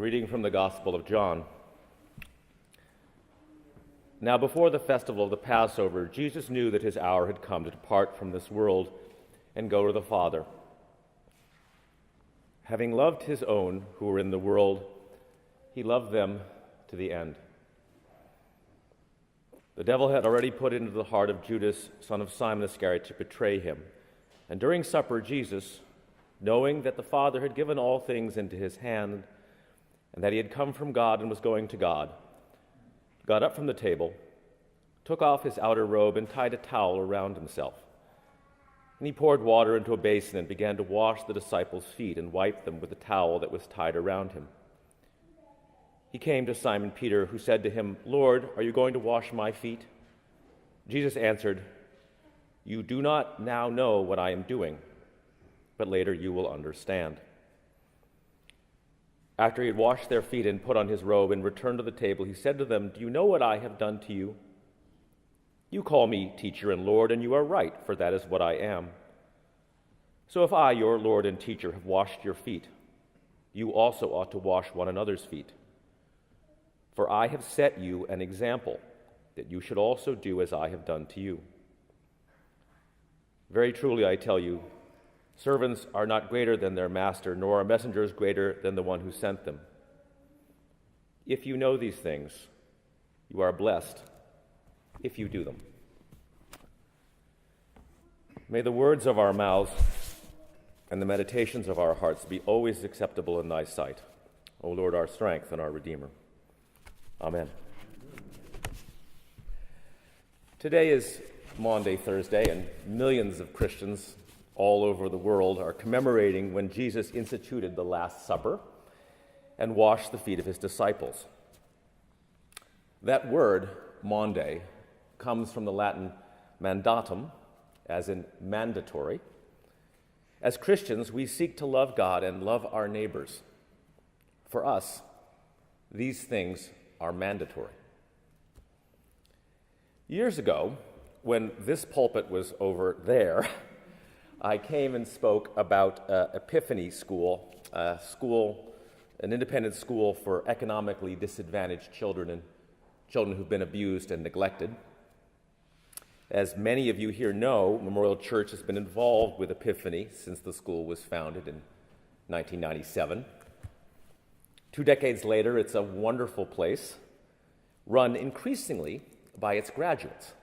reading from the Gospel of John. Now before the festival of the Passover, Jesus knew that his hour had come to depart from this world and go to the Father. Having loved his own who were in the world, he loved them to the end. The devil had already put into the heart of Judas, son of Simon Iscariot, to betray him. And during supper, Jesus, knowing that the Father had given all things into his hand, and that he had come from God and was going to God, got up from the table, took off his outer robe, and tied a towel around himself. And he poured water into a basin and began to wash the disciples' feet and wipe them with the towel that was tied around him. He came to Simon Peter, who said to him, "Lord, are you going to wash my feet?" Jesus answered, "You do not now know what I am doing, but later you will understand." After he had washed their feet and put on his robe and returned to the table, he said to them, "Do you know what I have done to you? You call me teacher and Lord, and you are right, for that is what I am. So if I, your Lord and teacher, have washed your feet, you also ought to wash one another's feet. For I have set you an example, that you should also do as I have done to you. Very truly I tell you, servants are not greater than their master, nor are messengers greater than the one who sent them. If you know these things, you are blessed if you do them." May the words of our mouths and the meditations of our hearts be always acceptable in thy sight, O Lord, our strength and our Redeemer. Amen. Today is Maundy, Thursday, and millions of Christians all over the world are commemorating when Jesus instituted the Last Supper and washed the feet of his disciples. That word, Maundy, comes from the Latin mandatum, as in mandatory. As Christians, we seek to love God and love our neighbors. For us, these things are mandatory. Years ago, when this pulpit was over there, I came and spoke about Epiphany School, an independent school for economically disadvantaged children and children who've been abused and neglected. As many of you here know, Memorial Church has been involved with Epiphany since the school was founded in 1997. 2 decades later, it's a wonderful place, run increasingly by its graduates,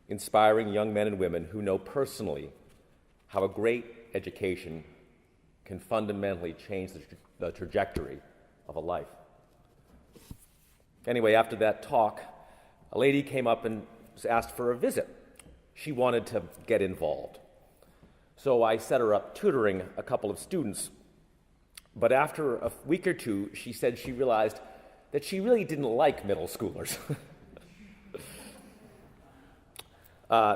inspiring young men and women who know personally how a great education can fundamentally change the trajectory of a life. Anyway, after that talk, a lady came up and asked for a visit. She wanted to get involved. So I set her up tutoring a couple of students. But after a week or two, she said she realized that she really didn't like middle schoolers.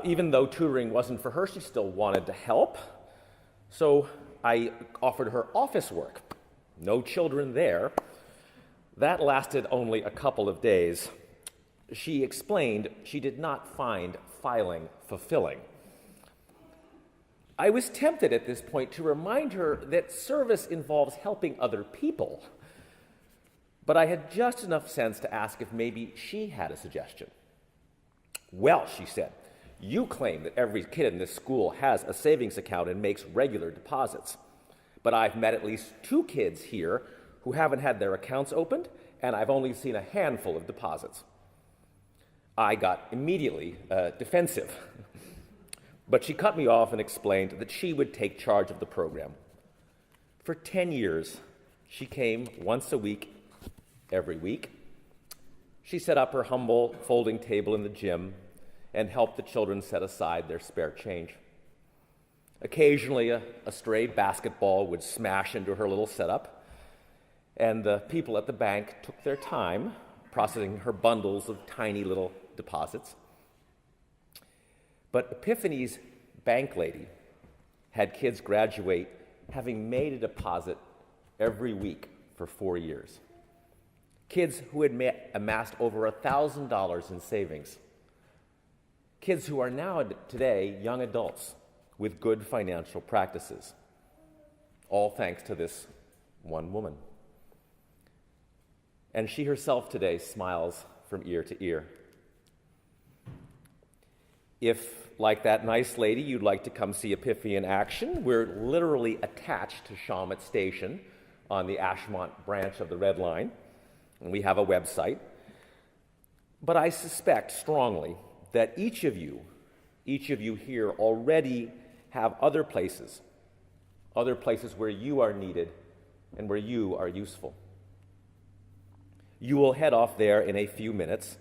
Even though tutoring wasn't for her, she still wanted to help. So I offered her office work. No children there. That lasted only a couple of days. She explained she did not find filing fulfilling. I was tempted at this point to remind her that service involves helping other people, but I had just enough sense to ask if maybe she had a suggestion. "Well," she said, "you claim that every kid in this school has a savings account and makes regular deposits, but I've met at least 2 kids here who haven't had their accounts opened, and I've only seen a handful of deposits." I got immediately defensive. But she cut me off and explained that she would take charge of the program. For 10 years, she came once a week, every week. She set up her humble folding table in the gym and helped the children set aside their spare change. Occasionally, a stray basketball would smash into her little setup, and the people at the bank took their time processing her bundles of tiny little deposits. But Epiphany's bank lady had kids graduate having made a deposit every week for 4 years. Kids who had amassed over $1,000 in savings. Kids who are now today young adults with good financial practices. All thanks to this one woman. and she herself today smiles from ear to ear. If, like that nice lady, you'd like to come see Epiphany in action, we're literally attached to Shawmut Station on the Ashmont branch of the Red Line, and we have a website. But I suspect strongly that each of you here already have other places where you are needed and where you are useful. You will head off there in a few minutes,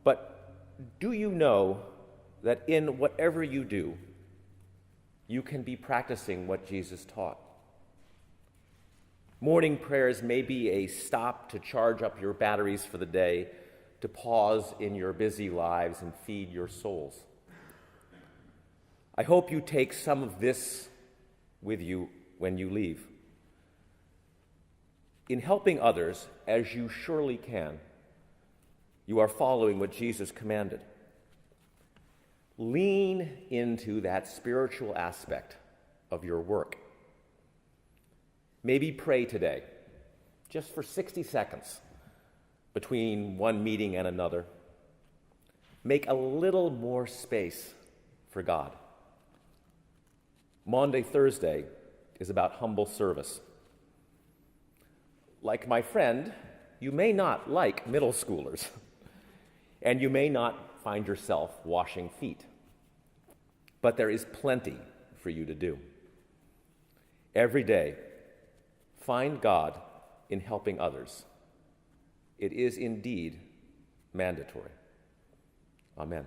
but do you know that in whatever you do, you can be practicing what Jesus taught? Morning prayers may be a stop to charge up your batteries for the day, to pause in your busy lives and feed your souls. I hope you take some of this with you when you leave. In helping others, as you surely can, you are following what Jesus commanded. Lean into that spiritual aspect of your work. Maybe pray today, just for 60 seconds, between one meeting and another. Make a little more space for God. Maundy Thursday is about humble service. Like my friend, you may not like middle schoolers, and you may not find yourself washing feet, but there is plenty for you to do. Every day, find God in helping others. It is indeed mandatory. Amen.